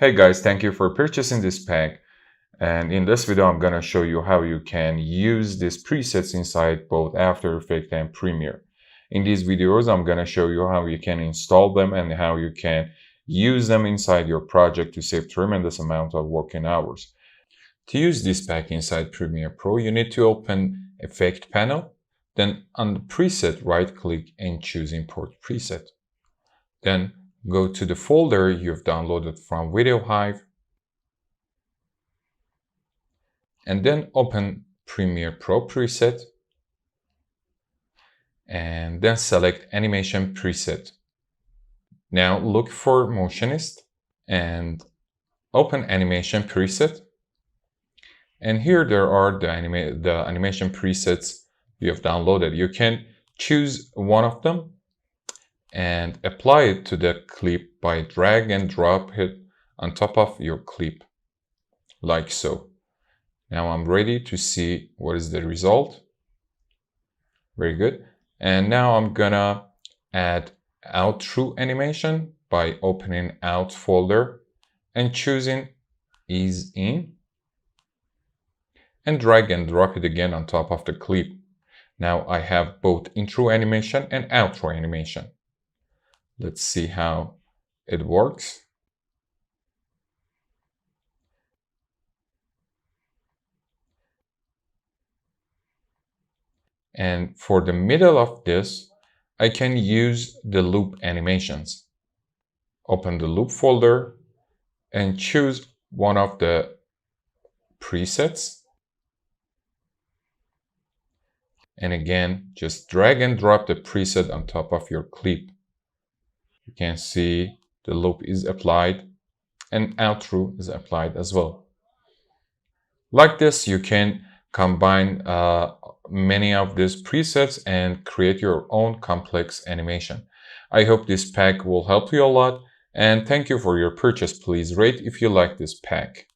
Hey guys, thank you for purchasing this pack. And in this video, I'm gonna show you how you can use these presets inside both After Effects and Premiere. In these videos, I'm gonna show you how you can install them and how you can use them inside your project to save tremendous amount of working hours. To use this pack inside Premiere Pro, you need to open Effect panel, then on the preset, right-click and choose Import Preset. Then go to the folder you've downloaded from Video Hive, and then open Premiere Pro preset, and then select Animation Preset. Now look for Motionist and open Animation Preset. And here there are the animation presets you have downloaded. You can choose one of them and apply it to the clip by drag and drop it on top of your clip, like so. Now I'm ready to see what is the result. Very good. And now I'm gonna add out through animation by opening out folder and choosing ease in, and drag and drop it again on top of the clip. Now I have both intro animation and outro animation. Let's see how it works. And for the middle of this, I can use the loop animations. Open the loop folder and choose one of the presets. And again, just drag and drop the preset on top of your clip. You can see the loop is applied and outro is applied as well. Like this, you can combine many of these presets and create your own complex animation. I hope this pack will help you a lot, and thank you for your purchase. Please rate if you like this pack.